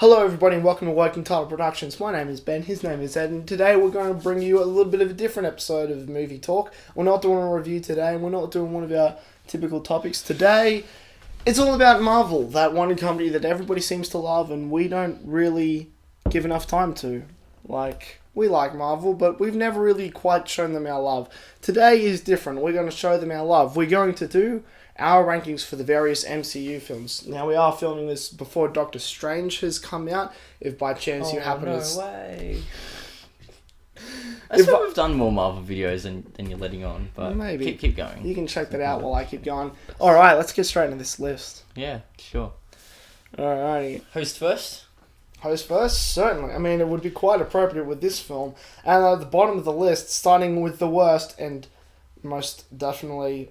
Hello everybody and welcome to Working Title Productions. My name is Ben, his name is Ed, and today we're going to bring you a little bit of a different episode of Movie Talk. We're not doing a review today, and we're not doing one of our typical topics. Today, it's all about Marvel, that one company that everybody seems to love and we don't really give enough time to. We like Marvel, but we've never really quite shown them our love. Today is different. We're going to show them our love. We're going to do our rankings for the various MCU films. Now, we are filming this before Doctor Strange has come out. If by chance you happen to... No way. I swear we've done more Marvel videos than you're letting on, but maybe. Keep going. You can check that out while I keep going. Alright, let's get straight into this list. Yeah, sure. Alrighty. Host first? Host first? Certainly. I mean, it would be quite appropriate with this film. And at the bottom of the list, starting with the worst, and most definitely,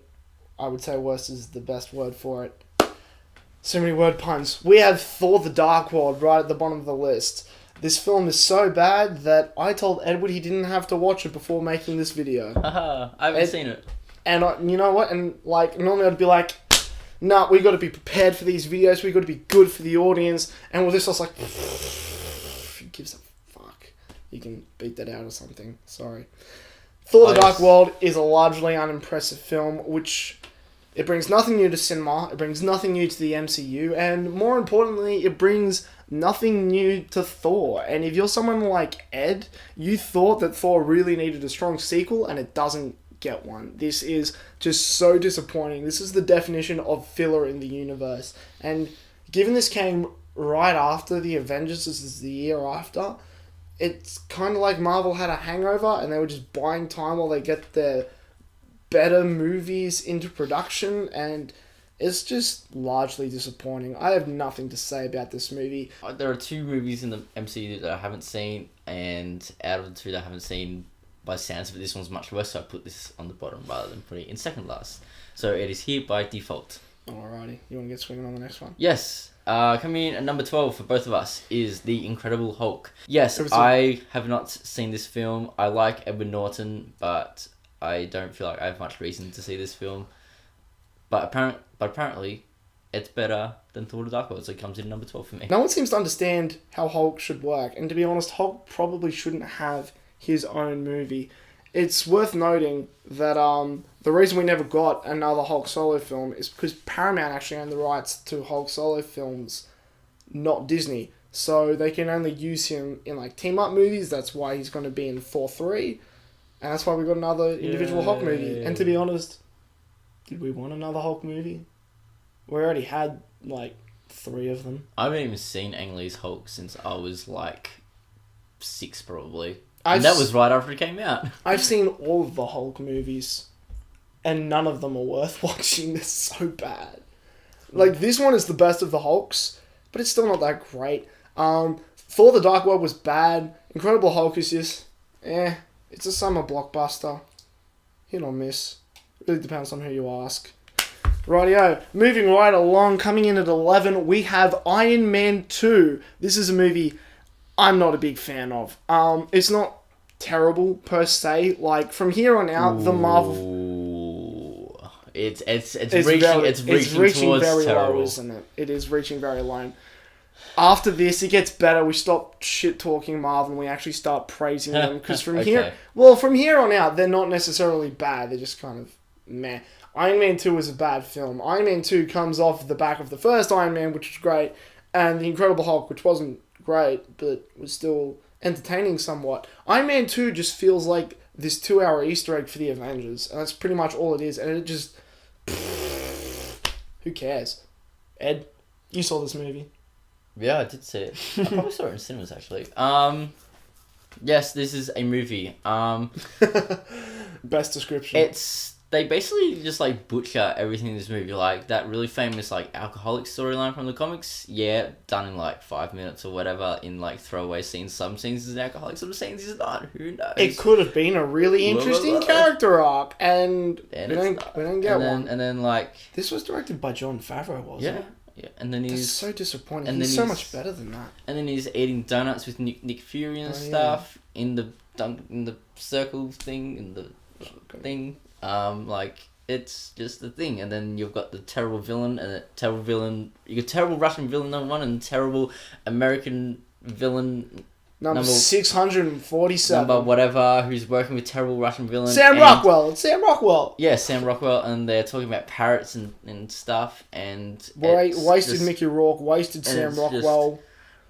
I would say worst is the best word for it. So many word puns. We have Thor the Dark World right at the bottom of the list. This film is so bad that I told Edward he didn't have to watch it before making this video. I haven't seen it. And you know what? And normally I'd be like, nah, we got to be prepared for these videos. We got to be good for the audience. And with this, I was like, who gives a fuck? You can beat that out or something. Sorry. Thor: The Dark World is a largely unimpressive film, which it brings nothing new to cinema. It brings nothing new to the MCU, and more importantly, it brings nothing new to Thor. And if you're someone like Ed, you thought that Thor really needed a strong sequel, and it doesn't get one. This is just so disappointing. This is the definition of filler in the universe. And given this came right after the Avengers, this is the year after, it's kind of like Marvel had a hangover and they were just buying time while they get their better movies into production, and it's just largely disappointing. I have nothing to say about this movie. There are two movies in the MCU that I haven't seen, and out of the two that I haven't seen, by sounds of it, this one's much worse, so I put this on the bottom rather than putting it in second last. So it is here by default. Alrighty, you want to get swinging on the next one? Yes. Coming in at number 12 for both of us is The Incredible Hulk. Yes, I have not seen this film. I like Edward Norton, but I don't feel like I have much reason to see this film. But apparently, it's better than Thor: The Dark World, so it comes in number 12 for me. No one seems to understand how Hulk should work, and to be honest, Hulk probably shouldn't have his own movie. It's worth noting that the reason we never got another Hulk solo film is because Paramount actually owned the rights to Hulk solo films, not Disney. So they can only use him in team-up movies. That's why he's going to be in Thor 3. And that's why we got another individual Hulk movie. And to be honest, did we want another Hulk movie? We already had 3 of them. I haven't even seen Ang Lee's Hulk since I was 6 probably. And that was right after it came out. I've seen all of the Hulk movies, and none of them are worth watching. They're so bad. This one is the best of the Hulks, but it's still not that great. Thor: The Dark World was bad. Incredible Hulk is just, it's a summer blockbuster. Hit or miss. Really depends on who you ask. Rightio, moving right along, coming in at 11, we have Iron Man 2. This is a movie I'm not a big fan of. It's not terrible per se. From here on out, the Marvel. It's reaching towards very terrible. low, isn't it? It is reaching very low. After this, it gets better. We stop shit talking Marvel and we actually start praising them, because from here on out, they're not necessarily bad. They're just kind of meh. Iron Man 2 is a bad film. Iron Man 2 comes off the back of the first Iron Man, which was great, and The Incredible Hulk, which wasn't great, but was still entertaining somewhat. Iron Man 2 just feels like this 2-hour Easter egg for the Avengers, and that's pretty much all it is, and it just... who cares? Ed, you saw this movie. Yeah, I did see it. I probably saw it in cinemas, actually. Yes, this is a movie. Best description. They basically just butcher everything in this movie. That really famous alcoholic storyline from the comics. Yeah, done in 5 minutes or whatever in throwaway scenes. Some scenes is an alcoholic, some scenes is not. Who knows? It could have been a really interesting character arc, and we don't get one. And then this was directed by Jon Favreau, wasn't it? Yeah, and then That's so disappointing. And he's so much better than that. And then he's eating donuts with Nick Fury and stuff in the circle thing, in the thing. it's just the thing. And then you've got the terrible villain and the terrible villain. You got terrible Russian villain number 1 and terrible American villain number 647. Number whatever, who's working with terrible Russian villain. Sam Rockwell. It's Sam Rockwell. Yeah, Sam Rockwell, and they're talking about parrots and stuff, and wasted Mickey Rourke, wasted Sam Rockwell.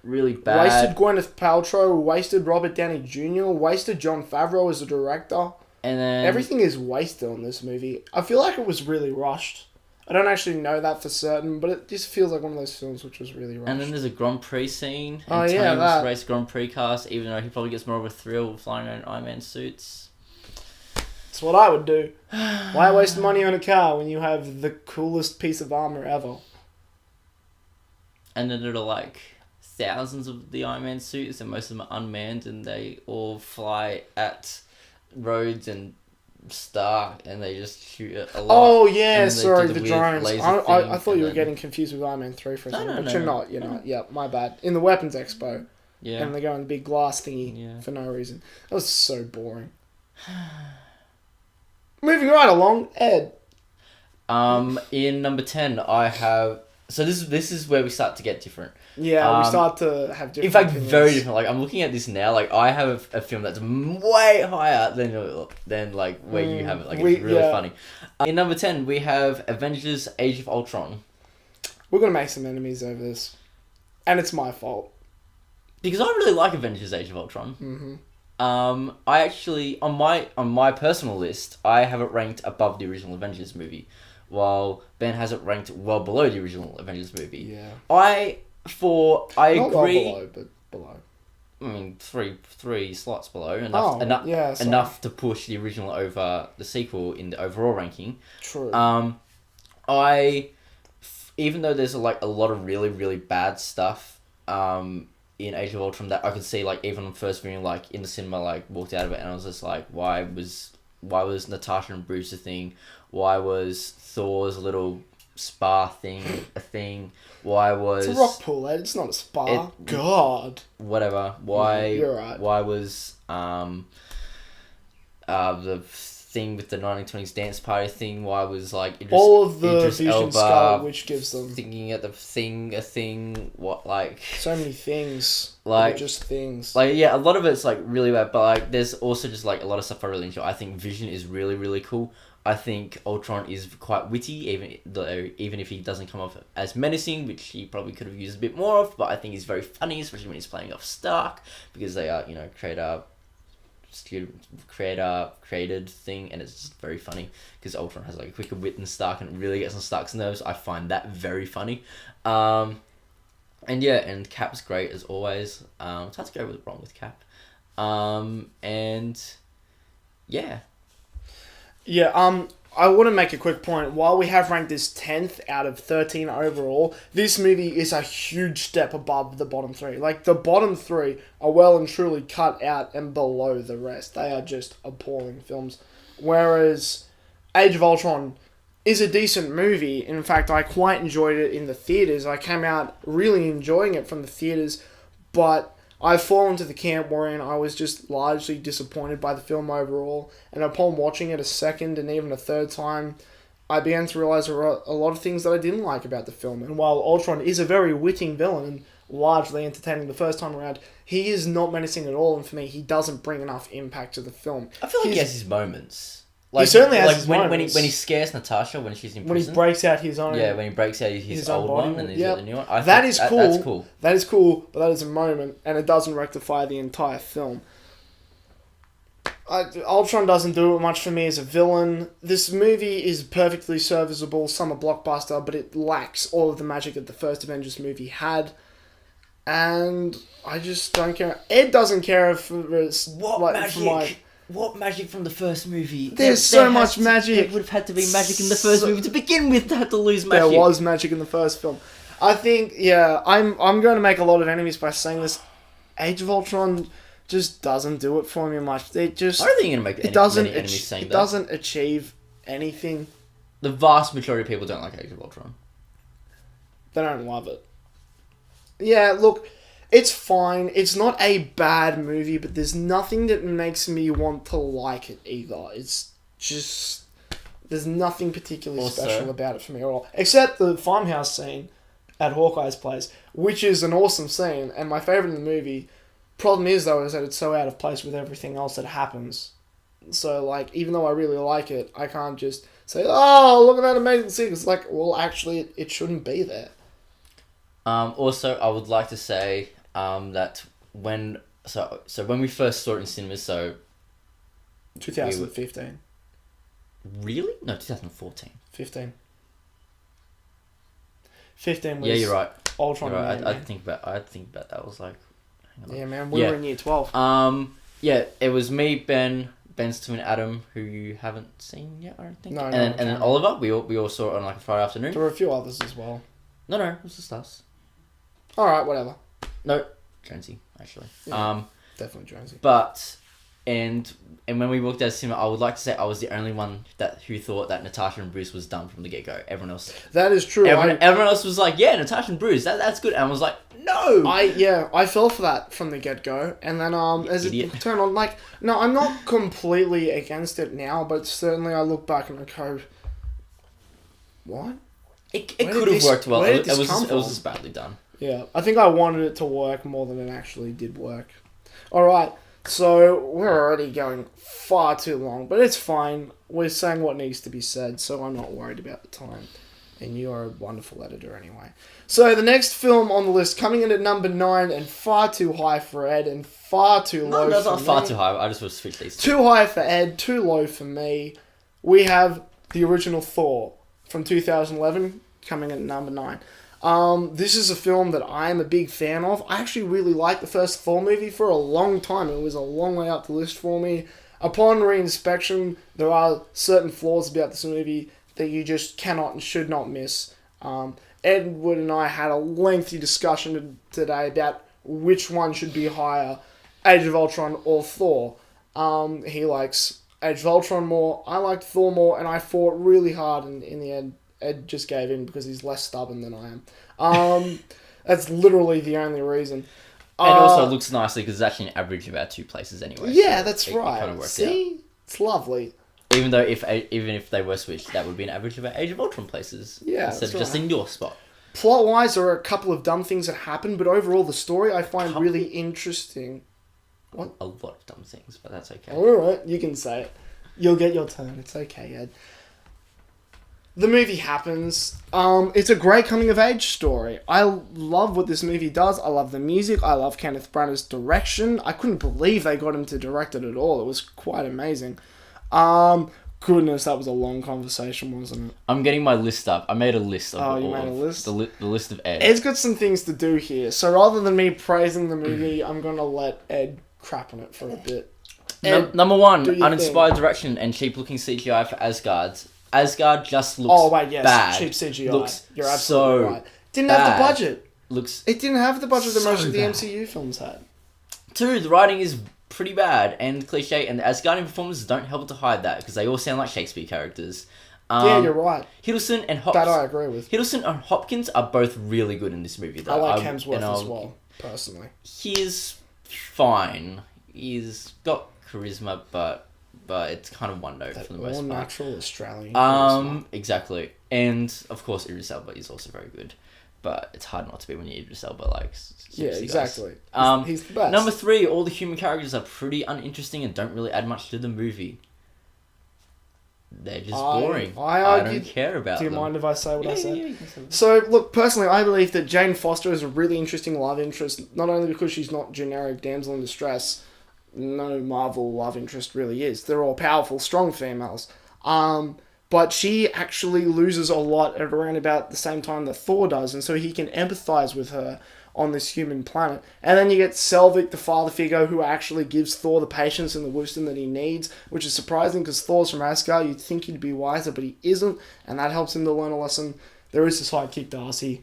Really bad. Wasted Gwyneth Paltrow, wasted Robert Downey Jr., wasted Jon Favreau as a director. And then everything is wasted on this movie. I feel like it was really rushed. I don't actually know that for certain, but it just feels like one of those films which was really rushed. And then there's a Grand Prix scene. Oh, yeah, that. Race Grand Prix cast, even though he probably gets more of a thrill flying around Iron Man suits. That's what I would do. Why waste money on a car when you have the coolest piece of armor ever? And then there are like thousands of the Iron Man suits, and most of them are unmanned, and they all fly at Rhodes and Stark, and they just shoot a lot. Oh yeah, sorry, the drones. I thought you were getting confused with Iron Man 3 for a second, but you're not. You're not. Yeah, my bad. In the Weapons Expo, and they go in the big glass thingy for no reason. That was so boring. Moving right along, Ed. In number 10, I have. So this is where we start to get different. Yeah, we start to have different. In fact, opinions. very different. Like I'm looking at this now. Like I have a film that's way higher than like where you have it. Like it's really funny. In number 10, we have Avengers: Age of Ultron. We're gonna make some enemies over this, and it's my fault because I really like Avengers: Age of Ultron. Mm-hmm. I actually on my personal list, I have it ranked above the original Avengers movie, while Ben has it ranked well below the original Avengers movie. Yeah. I agree. Not well below, but below. I mean, three slots below, enough to push the original over the sequel in the overall ranking. True. Even though there's like a lot of really really bad stuff, in Age of Ultron that I could see, like even on first viewing, like in the cinema, like walked out of it and I was just like, why was Natasha and Bruce a thing? Why was Thor's little spa thing a thing? Why was... It's a rock pool, Ed. It's not a spa. God. Whatever. Why... You're right. Why was... the thing with the 1920s dance party thing, why was like... all of the Vision Scarlet Witch gives them. Thinking at the thing, a thing, what, like... So many things. Like... Just things. Like, yeah, a lot of it's like really bad, but like there's also just like a lot of stuff I really enjoy. I think Vision is really, really cool. I think Ultron is quite witty, even if he doesn't come off as menacing, which he probably could have used a bit more of. But I think he's very funny, especially when he's playing off Stark, because they are, created thing, and it's just very funny because Ultron has like a quicker wit than Stark, and it really gets on Stark's nerves. I find that very funny. And Cap's great as always. It's hard to go wrong with Cap. Yeah, I want to make a quick point. While we have ranked this 10th out of 13 overall, this movie is a huge step above the bottom 3. Like, the bottom 3 are well and truly cut out and below the rest. They are just appalling films. Whereas Age of Ultron is a decent movie. In fact, I quite enjoyed it in the theaters. I came out really enjoying it from the theaters, but I've fallen to the camp wherein I was just largely disappointed by the film overall, and upon watching it a second and even a third time, I began to realise a lot of things that I didn't like about the film. And while Ultron is a very witty villain and largely entertaining the first time around, he is not menacing at all, and for me, he doesn't bring enough impact to the film. I feel like he has his moments. Like, he certainly has his when moments. When he scares Natasha when she's in prison. When he breaks out his own... Yeah, when he breaks out his old one and he's got the new one. That is cool. That's cool. That is cool, but that is a moment, and it doesn't rectify the entire film. Ultron doesn't do it much for me as a villain. This movie is perfectly serviceable, summer blockbuster, but it lacks all of the magic that the first Avengers movie had. And I just don't care. Ed doesn't care if it's... What magic from the first movie? There's so much magic. There would have had to be magic in the first movie to begin with to have to lose magic. There was magic in the first film. I think, I'm going to make a lot of enemies by saying this. Age of Ultron just doesn't do it for me much. I don't think you're going to make many enemies saying that. It doesn't achieve anything. The vast majority of people don't like Age of Ultron. They don't love it. Yeah, look... It's fine. It's not a bad movie, but there's nothing that makes me want to like it either. It's just... There's nothing particularly Also- special about it for me at all, except the farmhouse scene at Hawkeye's place, which is an awesome scene and my favorite in the movie. Problem is though is that it's so out of place with everything else that happens. So like, even though I really like it, I can't just say, "Oh, look at that amazing scene." It's like, well, actually, it shouldn't be there. Also, I would like to say that when we first saw it in cinemas, 2015. Really? No, 2014. 15. 15 was Yeah, you're right. Ultron. You're right. and I Ant-Man. think about that. I was like, hang on. Yeah, man, we were in year 12. Yeah, it was me, Ben's twin Adam, who you haven't seen yet, I don't think. No, and then Oliver. We all saw it on like a Friday afternoon. There were a few others as well. No, it was just us. Alright, whatever. No, Jonesy actually. Yeah. Definitely Jonesy. But and when we walked out of cinema, I would like to say I was the only one who thought that Natasha and Bruce was done from the get go. Everyone else. That is true. Everyone else was like, yeah, Natasha and Bruce, that's good. And I was like, no. I fell for that from the get go, and then as idiot. it turned on, like, no, I'm not completely against it now, but certainly I look back and I go, what? It Where could did have worked well. where did It this was come from? just badly done. Yeah, I think I wanted it to work more than it actually did work. Alright, so we're already going far too long, but it's fine. We're saying what needs to be said, so I'm not worried about the time. And you are a wonderful editor anyway. So the next film on the list, coming in at number 9 and far too high for Ed and far too low No, that's for not far me. too high. I just want to switch these two. Too high for Ed, too low for me. We have the original Thor from 2011 coming in at number 9. This is a film that I'm a big fan of. I actually really liked the first Thor movie for a long time. It was a long way up the list for me. Upon reinspection, there are certain flaws about this movie that you just cannot and should not miss. Edward and I had a lengthy discussion today about which one should be higher, Age of Ultron or Thor. He likes Age of Ultron more, I liked Thor more, and I fought really hard, and in the end, Ed just gave in because he's less stubborn than I am. That's literally the only reason. It also looks nicely because it's actually an average of our two places anyway. Yeah, so that's it right. kind of works See? It's lovely. out. Even if they were switched, that would be an average of our Age of Ultron places. Yeah, instead that's of just right. in your spot. Plot-wise, there are a couple of dumb things that happen, but overall, the story I find Couple? really interesting. A lot of dumb things, but that's okay. Alright, you can say it. You'll get your turn. It's okay, Ed. The movie happens. It's a great coming-of-age story. I love what this movie does. I love the music. I love Kenneth Branagh's direction. I couldn't believe they got him to direct it at all. It was quite amazing. Goodness, that was a long conversation, wasn't it? I'm getting my list up. I made a list of Oh, you made a list? The list of Ed. Ed's got some things to do here. So rather than me praising the movie, I'm going to let Ed crap on it for a bit. Ed, Number 1, do your uninspired direction and cheap-looking CGI for Asgard. Asgard just looks bad. cheap CGI. Looks You're absolutely so right. Didn't have bad. the budget. Looks It didn't have the budget that So most of the bad. MCU films had. 2, the writing is pretty bad and cliche, and the Asgardian performances don't help to hide that because they all sound like Shakespeare characters. Yeah, you're right. Hiddleston and That I agree with. Hiddleston and Hopkins are both really good in this movie. I Though. like Hemsworth as well, personally. He's fine. He's got charisma, but it's kind of one note That for the most part. all-natural Australian charisma. Exactly, and of course Idris Elba is also very good, but it's hard not to be when you Idris Elba Yeah, seriously, exactly. guys. He's the best. Number 3, all the human characters are pretty uninteresting and don't really add much to the movie. They're just boring. I I argued- don't care about Do you them. mind if I say what I said? Yeah, you can say that. So, look, personally, I believe that Jane Foster is a really interesting love interest, not only because she's not generic damsel in distress. No Marvel love interest really is. They're all powerful, strong females. But she actually loses a lot at around about the same time that Thor does, and so he can empathize with her on this human planet. And then you get Selvig, the father figure, who actually gives Thor the patience and the wisdom that he needs, which is surprising because Thor's from Asgard. You'd think he'd be wiser, but he isn't, and that helps him to learn a lesson. There is the sidekick Darcy,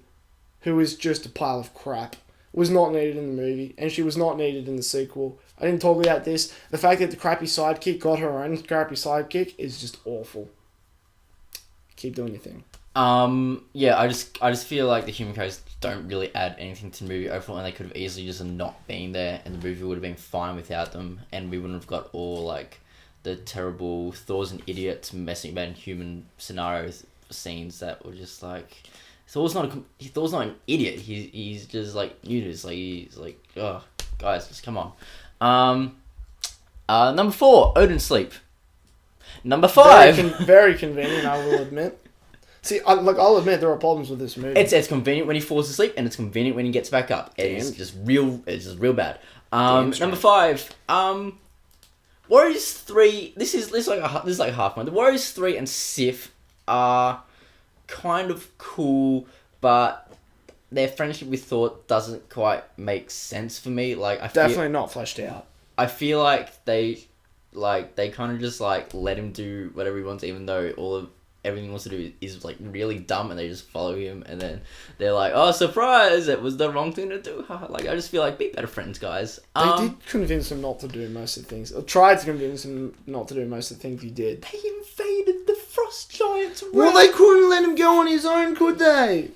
who is just a pile of crap. Was not needed in the movie, and she was not needed in the sequel. I didn't talk about this. The fact that the crappy sidekick got her own crappy sidekick is just awful. Keep doing your thing. Yeah, I just feel like the human characters don't really add anything to the movie overall, and they could have easily just not been there, and the movie would have been fine without them, and we wouldn't have got all like the terrible Thor's an idiot messing about in human scenarios scenes that were just like Thor's not an idiot. He's just like nudist. Like he's like, oh guys, just come on. Number 4, Odin sleep. Number 5. Very convenient, I will admit. See, I'll admit there are problems with this movie. It's convenient when he falls asleep, and it's convenient when he gets back up. It's just real bad. Number 5. Warriors 3. This is like a half one. The Warriors 3 and Sif are kind of cool, but their friendship with Thor doesn't quite make sense for me. Like definitely not fleshed out. I feel like they kind of just like let him do whatever he wants, even though everything he wants to do is like really dumb, and they just follow him, and then they're like, "Oh, surprise! It was the wrong thing to do." Like, I just feel like, be better friends, guys. They did convince him not to do most of the things. Or tried to convince him not to do most of the things he did. They invaded the Frost Giants. Well, they couldn't let him go on his own, could they?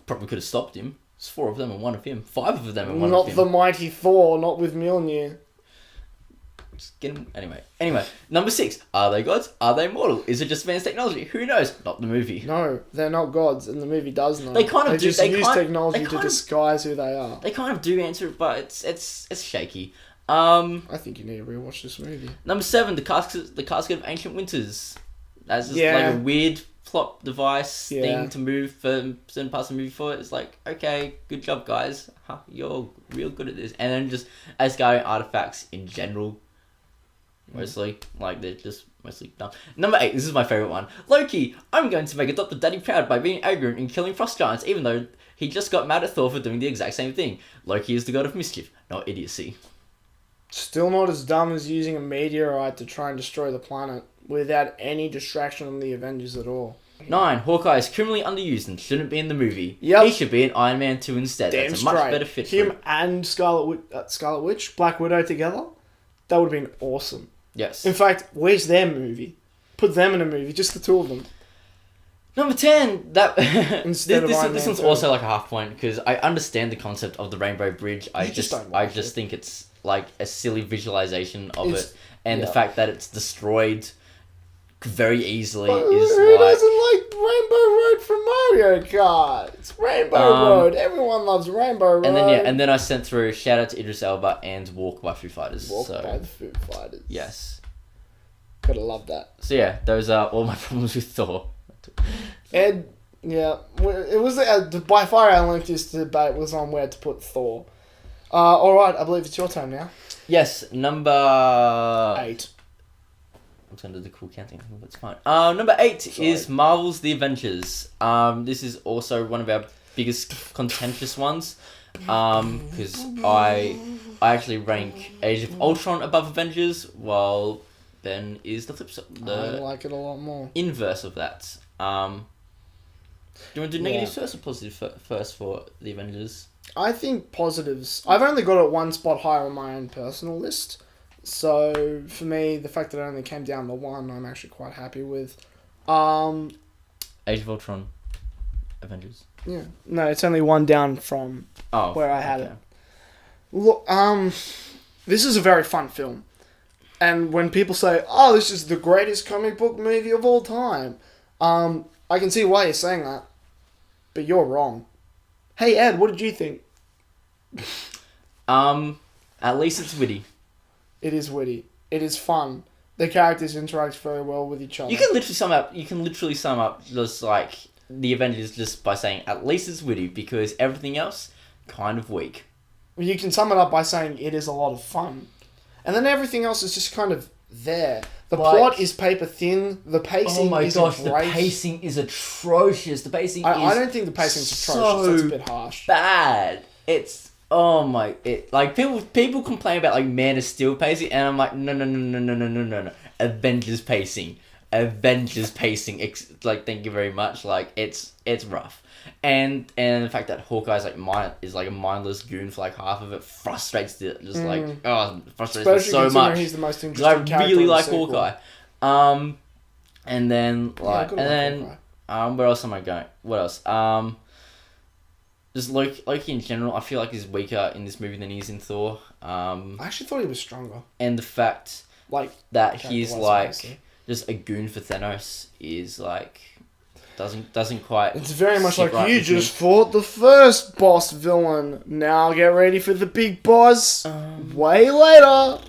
Probably could have stopped him. It's 4 of them and 1 of him. 5 of them and 1 of him. Not the mighty Thor, not with Mjolnir. Just get him. Anyway, number 6. Are they gods? Are they mortal? Is it just advanced technology? Who knows? Not the movie. No, they're not gods, and the movie does know. They use technology to disguise who they are. They kind of do answer it, but it's shaky. I think you need to rewatch this movie. Number 7, the casket of ancient winters. That's just like a weird plot device thing to move for certain parts of the movie forward. It's like, okay, good job, guys. You're real good at this. And then just Asgardian artifacts in general. Mostly. Like, they're just mostly dumb. Number 8, this is my favourite one. Loki, I'm going to make Adopted Daddy proud by being arrogant and killing frost giants, even though he just got mad at Thor for doing the exact same thing. Loki is the god of mischief, not idiocy. Still not as dumb as using a meteorite to try and destroy the planet without any distraction on the Avengers at all. 9, Hawkeye is criminally underused and shouldn't be in the movie. Yep. He should be in Iron Man 2 instead. Damn That's a much better fit for him. him. And Scarlet Witch, Black Widow together, that would have been awesome. Yes. In fact, where's their movie? Put them in a movie, just the 2 of them. Number 10, this one's 2. also like a half point, because I understand the concept of the Rainbow Bridge. I just think it's like a silly visualization of it, and the fact that it's destroyed very easily is who like... doesn't like Rainbow Road from Mario Kart? It's Rainbow Road. Everyone loves Rainbow Road. And then I sent through shout out to Idris Elba and Walk by Foo Fighters. Walk by the Foo Fighters. Yes. Gotta love that. So yeah, those are all my problems with Thor. Ed, yeah, it was by far our lengthiest debate was on where to put Thor. All right, I believe it's your turn now. Yes, number 8. I'm going to do the cool counting. That's fine. Number 8 is Marvel's The Avengers. This is also one of our biggest contentious ones. Because I actually rank Age of Ultron above Avengers, while Ben is the flip side. I like it a lot more. Inverse of that. Do you want to do negatives first or positive first for The Avengers? I think positives. I've only got it 1 spot higher on my own personal list. So, for me, the fact that it only came down to 1, I'm actually quite happy with. Age of Ultron, Avengers. Yeah. No, it's only 1 down from where I had it. Look, this is a very fun film. And when people say, oh, this is the greatest comic book movie of all time, I can see why you're saying that. But you're wrong. Hey, Ed, what did you think? At least it's witty. It is witty. It is fun. The characters interact very well with each other. You can literally sum up just like the Avengers just by saying at least it's witty, because everything else kind of weak. You can sum it up by saying it is a lot of fun. And then everything else is just kind of there. The plot is paper thin. The pacing is great. The pacing is atrocious. I don't think the pacing's atrocious. That's a bit harsh. Bad. It's like people complain about like Man of Steel pacing, and I'm like no. Avengers pacing. Like, thank you very much. Like, it's rough. And the fact that Hawkeye's is like a mindless goon for like half of it frustrates it. Just frustrates me so much. He's the most interesting character. I really like sequel. Hawkeye. And then where else am I going? What else? Just Loki in general, I feel like he's weaker in this movie than he is in Thor. I actually thought he was stronger. And the fact like that he's character-wise, like obviously. just a goon for Thanos is like doesn't quite. It's very much sit like right you with me. just fought the first boss villain. Now get ready for the big boss. Way later,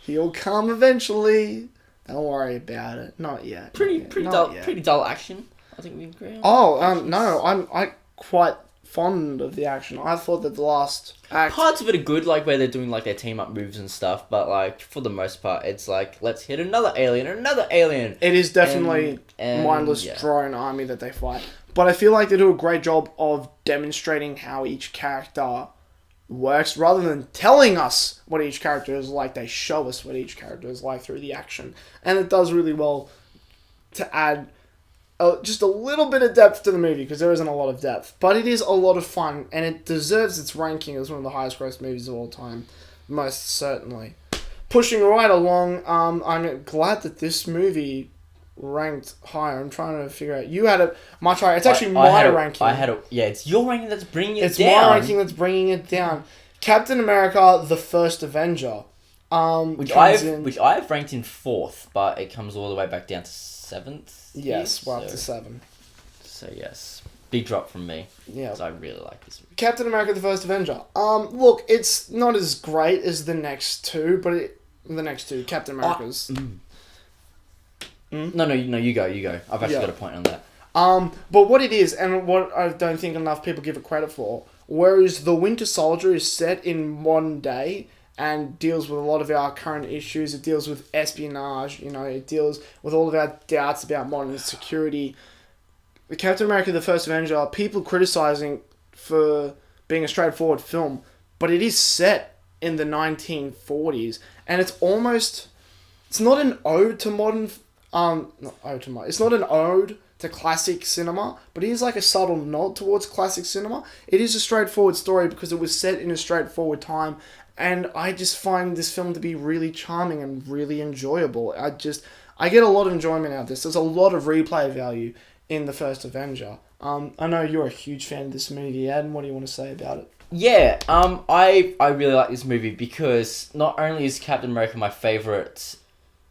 he'll come eventually. Don't worry about it. Not yet. Pretty Not dull. yet. Pretty dull action. I think we agree on. Oh, no, I'm quite fond of the action. I thought that the last act. Parts of it are good, like where they're doing like their team up moves and stuff. But like for the most part, it's like let's hit another alien. It is definitely And, mindless yeah. drone army that they fight. But I feel like they do a great job of demonstrating how each character works rather than telling us what each character is like. They show us what each character is like through the action, and it does really well to add just a little bit of depth to the movie, because there isn't a lot of depth, but it is a lot of fun, and it deserves its ranking as one of the highest grossed movies of all time, most certainly. Pushing right along, I'm glad that this movie ranked higher. I'm trying to figure out. You had it much higher. It's actually my ranking. Yeah, it's your ranking that's bringing it It's down. my ranking that's bringing it down. Captain America: The First Avenger, which I've ranked in 4th, but it comes all the way back down to 7th. Yes, we're up to 7. So yes, big drop from me. Yeah. Because I really like this movie. Captain America: The First Avenger. Look, it's not as great as the next two, but the next two, Captain America's. No, you go. I've actually got a point on that. But what it is, and what I don't think enough people give it credit for, whereas The Winter Soldier is set in modern day and deals with a lot of our current issues. It deals with espionage, it deals with all of our doubts about modern security. The Captain America: The First Avenger, people criticizing for being a straightforward film, but it is set in the 1940s, and it's not an ode to modern, it's not an ode to classic cinema, but it is like a subtle nod towards classic cinema. It is a straightforward story because it was set in a straightforward time, and I just find this film to be really charming and really enjoyable. I get a lot of enjoyment out of this. There's a lot of replay value in The First Avenger. I know you're a huge fan of this movie, Ed. What do you want to say about it? Yeah, I really like this movie because not only is Captain America my favourite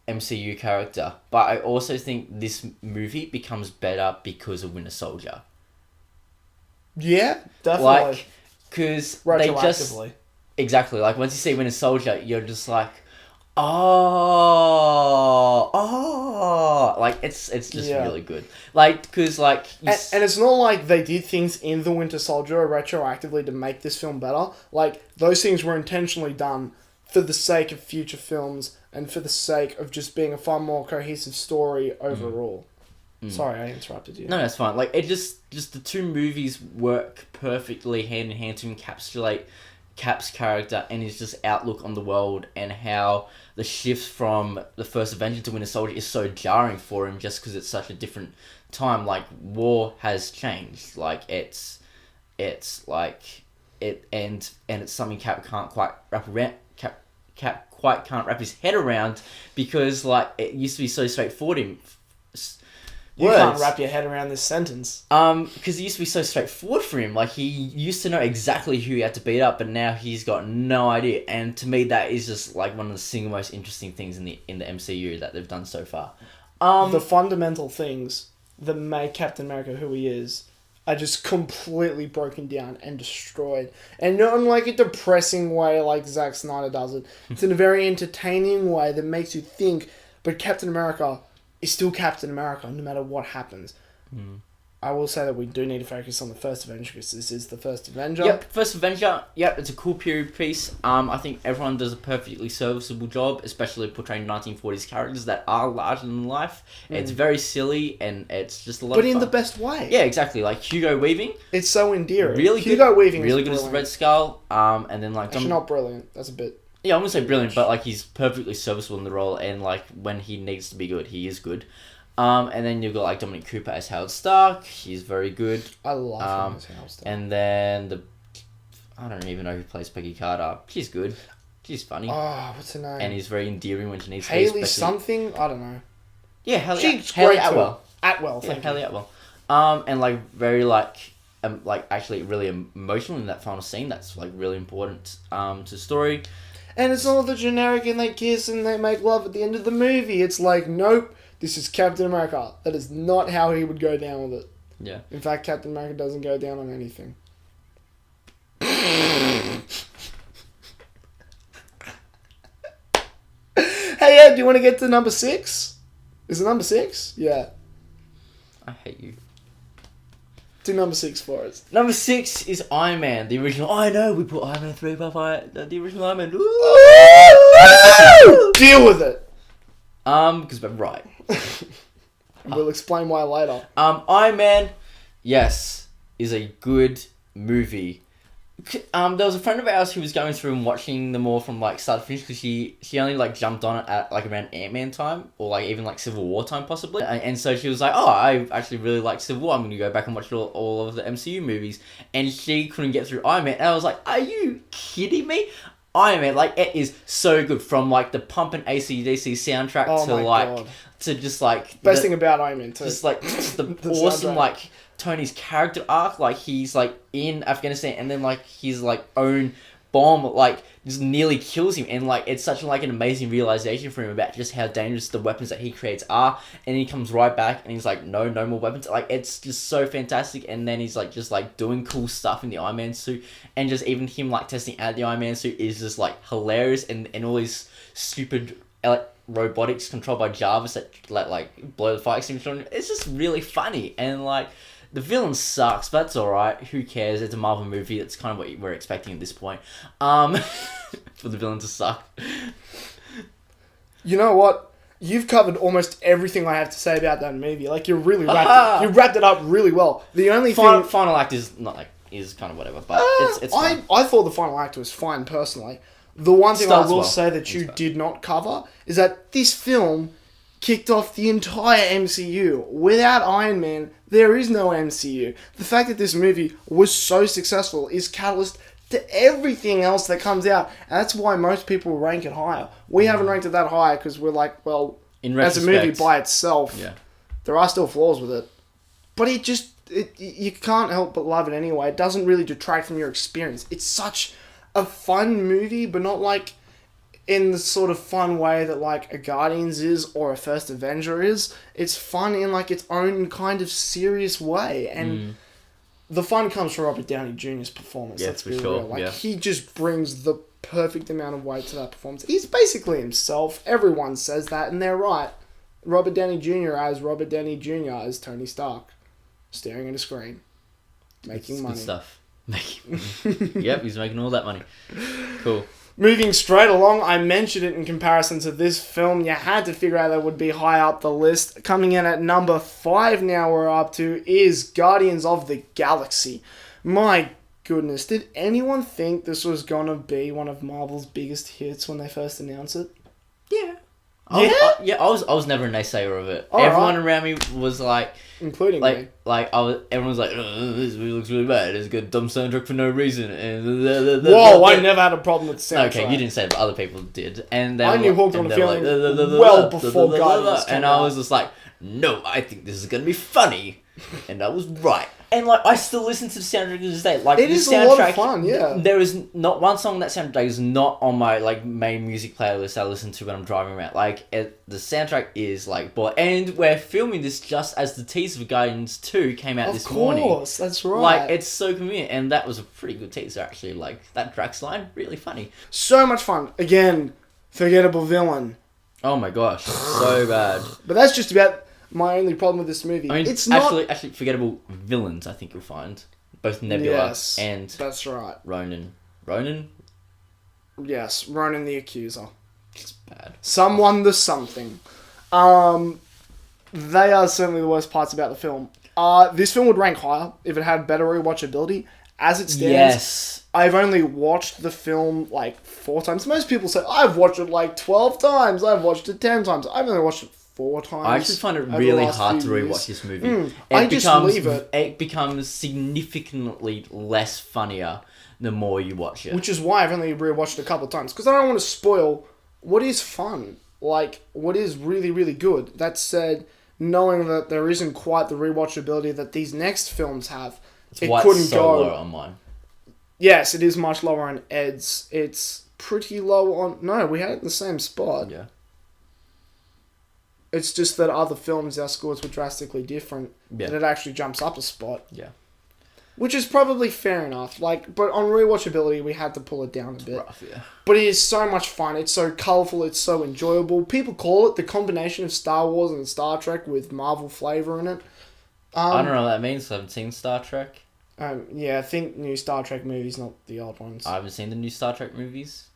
MCU character, but I also think this movie becomes better because of Winter Soldier. Yeah, definitely. Like, because they just... Retroactively. Exactly, like once you see Winter Soldier, you're just like, like it's just really good. Like, because like... And it's not like they did things in The Winter Soldier retroactively to make this film better. Like, those things were intentionally done for the sake of future films and for the sake of just being a far more cohesive story overall. Sorry, I interrupted you. No, that's fine. Like, it just the two movies work perfectly hand in hand to encapsulate Cap's character and his just outlook on the world, and how the shift from the first Avenger to Winter Soldier is so jarring for him just because it's such a different time. Like, war has changed. Like, it's like it and it's something Cap can't quite wrap around. Cap quite can't wrap his head around because like it used to be so straightforward. You can't wrap your head around this sentence. Because it used to be so straightforward for him. Like, he used to know exactly who he had to beat up, but now he's got no idea. And to me, that is just like one of the single most interesting things in the MCU that they've done so far. The fundamental things that make Captain America who he is are just completely broken down and destroyed. And not in like a depressing way like Zack Snyder does it. It's in a very entertaining way that makes you think, but Captain America is still Captain America no matter what happens. I will say that we do need to focus on the first Avenger because this is the first Avenger. Yep, first Avenger. Yep, it's a cool period piece. I think everyone does a perfectly serviceable job, especially portraying 1940s characters that are larger than life. It's very silly and it's just a lot of fun. But in the best way. Yeah, exactly. Like Hugo Weaving. It's so endearing. Really Hugo good. Weaving really is good as the brilliant. Red Skull. And then like... Actually, not brilliant. That's a bit... Yeah, I wouldn't say brilliant, but like he's perfectly serviceable in the role, and like when he needs to be good, he is good. And then you've got like Dominic Cooper as Howard Stark. He's very good. I love him as Howard Stark. And then I don't even know who plays Peggy Carter. She's good. She's funny. Oh, what's her name? And he's very endearing when she needs to be. Haley something? I don't know. Yeah, Haley Atwell. Atwell, Yeah, thank Haley you. Atwell. And like very like actually really emotional in that final scene. That's like really important to the story. And it's not the generic and they kiss and they make love at the end of the movie. It's like, nope, this is Captain America. That is not how he would go down with it. Yeah. In fact, Captain America doesn't go down on anything. Hey, Ed, do you want to get to number 6? Is it number 6? Yeah. I hate you. Do number 6 for us. Number 6 is Iron Man, the original. Oh, I know, we put Iron Man 3 by the original Iron Man. Deal with it. Because we're right. We'll explain why later. Iron Man, yes, is a good movie. There was a friend of ours who was going through and watching them all from like start to finish because she only like jumped on it at like around Ant-Man time or like even like Civil War time possibly, and so she was like, oh, I actually really like Civil War, I'm going to go back and watch all of the MCU movies, and she couldn't get through Iron Man, and I was like, are you kidding me? Iron Man, like, it is so good, from like the pump and AC/DC soundtrack to like God. To just like best thing about Iron Man too, just like the awesome soundtrack. Like Tony's character arc, like he's like in Afghanistan and then like his like own bomb like just nearly kills him, and like it's such like an amazing realization for him about just how dangerous the weapons that he creates are, and he comes right back and he's like, no more weapons, like it's just so fantastic. And then he's like just like doing cool stuff in the Iron Man suit, and just even him like testing out the Iron Man suit is just like hilarious, and all his stupid robotics controlled by Jarvis that like blow the fire extinguisher on. It's just really funny, and like the villain sucks, but that's alright. Who cares? It's a Marvel movie. That's kind of what we're expecting at this point. For the villain to suck. You know what? You've covered almost everything I have to say about that movie. Like, you really wrapped it. You wrapped it up really well. The only final act is not like is kind of whatever, but it's fine. I thought the final act was fine personally. The one thing I will say that you did not cover is that this film kicked off the entire MCU. Without Iron Man, there is no MCU. The fact that this movie was so successful is catalyst to everything else that comes out. And that's why most people rank it higher. We haven't ranked it that high because we're like, well, as a movie by itself, there are still flaws with it. But you can't help but love it anyway. It doesn't really detract from your experience. It's such a fun movie, but not like in the sort of fun way that like a Guardians is or a First Avenger is. It's fun in like its own kind of serious way, and the fun comes from Robert Downey Jr.'s performance. Yeah, for sure. Like he just brings the perfect amount of weight to that performance. He's basically himself. Everyone says that, and they're right. Robert Downey Jr. as Robert Downey Jr. as Tony Stark, staring at a screen, making money. Good stuff. Yep, he's making all that money. Cool. Moving straight along, I mentioned it in comparison to this film. You had to figure out that would be high up the list. Coming in at number 5 now we're up to is Guardians of the Galaxy. My goodness, did anyone think this was going to be one of Marvel's biggest hits when they first announced it? Yeah. I was never a naysayer of it. Everyone around me was like, including me. Everyone was like, this movie looks really bad. It's got a dumb soundtrack for no reason. And whoa, I never had a problem with the soundtrack. Okay, you didn't say it, but other people did. And I knew Hooked on a Feeling well before Guardians came out. And I was just like, no, I think this is going to be funny. And I was right. And like, I still listen to the soundtrack to this day. Like, it is a lot of fun, yeah. There is not one song that soundtrack is not on my like main music playlist I listen to when I'm driving around. Like, the soundtrack is like, and we're filming this just as the teaser for Guardians 2 came out this morning. Of course, that's right. Like, it's so convenient, and that was a pretty good teaser actually. Like, that Drax line, really funny. So much fun. Again, forgettable villain. Oh my gosh, so bad. But that's just about my only problem with this movie. I mean, it's not actually forgettable villains. I think you'll find both Nebula and that's right. Ronan. Yes, Ronan the Accuser. It's bad. Someone the something. They are certainly the worst parts about the film. This film would rank higher if it had better rewatchability. As it stands, yes. I've only watched the film like 4 times. Most people say, I've watched it like 12 times. I've watched it 10 times. I've only watched it 4 times. I actually find it really hard to rewatch this movie. It becomes significantly less funnier the more you watch it. Which is why I've only rewatched it a couple of times. Because I don't want to spoil what is fun. Like, what is really, really good. That said, knowing that there isn't quite the rewatchability that these next films have, it's so low on mine. Yes, it is much lower on Ed's. It's pretty low on... No, we had it in the same spot. Yeah. It's just that other films, our scores were drastically different. Yeah. And it actually jumps up a spot. Yeah. Which is probably fair enough. Like, but on rewatchability, we had to pull it down a bit. Rough, yeah. But it is so much fun. It's so colourful. It's so enjoyable. People call it the combination of Star Wars and Star Trek with Marvel flavour in it. I don't know what that means. I haven't seen Star Trek. Yeah, I think new Star Trek movies, not the old ones. I haven't seen the new Star Trek movies.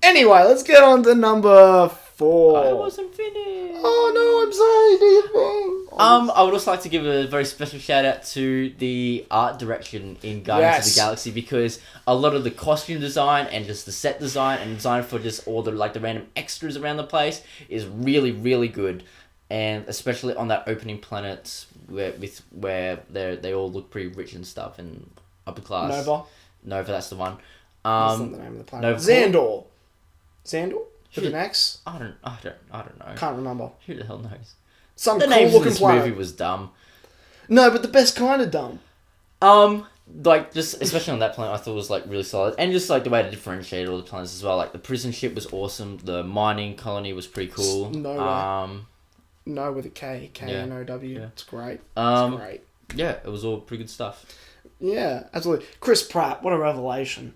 Anyway, let's get on to number 4. I wasn't finished. Oh no, I'm sorry. Do your thing. I would also like to give a very special shout out to the art direction in Guardians of the Galaxy, because a lot of the costume design and just the set design and design for just all the the random extras around the place is really, really good, and especially on that opening planet where they all look pretty rich and stuff and upper class. Nova, that's the one. That's not the name of the planet. Nova Xandor? With an X? I don't know. Can't remember. Who the hell knows? Some the cool name of looking this planet. movie was dumb. No, but the best kind of dumb. Like, just, especially on that planet, I thought it was, like, really solid. And just, like, the way to differentiate all the planets as well. Like, the prison ship was awesome. The mining colony was pretty cool. No, with a K. K-N-O-W. Yeah. It's great. It's great. Yeah, it was all pretty good stuff. Yeah, absolutely. Chris Pratt, what a revelation.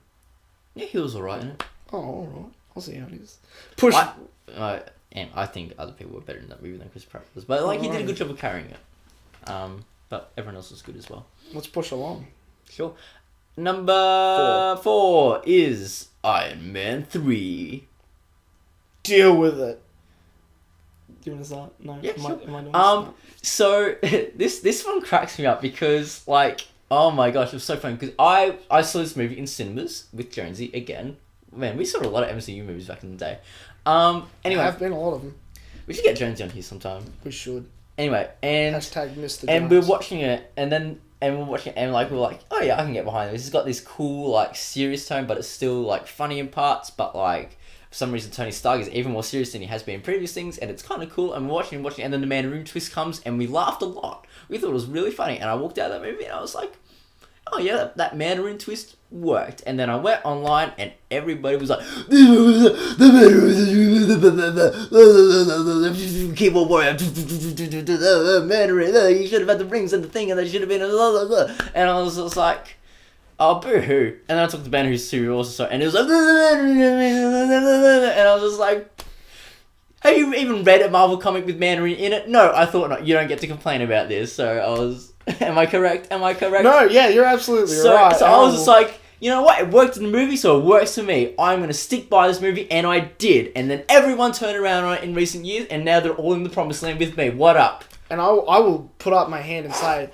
Yeah, he was alright in it. Oh, alright. I'll see how it is. I think other people were better in that movie than Chris Pratt was. But, like, he did a good job of carrying it. But everyone else was good as well. Let's push along. Sure. Number 4 is Iron Man 3. Deal with it. Do you want to start? No? Yeah, am I doing sure. So, this one cracks me up because, like, oh my gosh, it was so fun. Because I saw this movie in cinemas with Jonesy again. Man, we saw a lot of MCU movies back in the day. Anyway. There have been a lot of them. We should get Jonesy on here sometime. We should. Anyway, and... Hashtag Mr. And Jones. we're watching it, and we're watching it, and like, we're like, oh yeah, I can get behind this. It's got this cool, like, serious tone, but it's still, like, funny in parts, but, like, for some reason Tony Stark is even more serious than he has been in previous things, and it's kind of cool, and we're watching, and then the Mandarin twist comes, and we laughed a lot. We thought it was really funny, and I walked out of that movie, and I was like, oh yeah, that Mandarin twist worked. And then I went online, and everybody was like, keyboard warrior, Mandarin, you should have had the rings and the thing, and they should have been, and I was just like, oh, boo-hoo. And then I took the band who's who also saw, and it was like, and I was just like, have you even read a Marvel comic with Mandarin in it? No, I thought not. You don't get to complain about this. So I was, am I correct? No, yeah, you're absolutely right. So I was just like, you know what? It worked in the movie, so it works for me. I'm going to stick by this movie, and I did. And then everyone turned around on it in recent years, and now they're all in the promised land with me. What up? And I will put up my hand and say,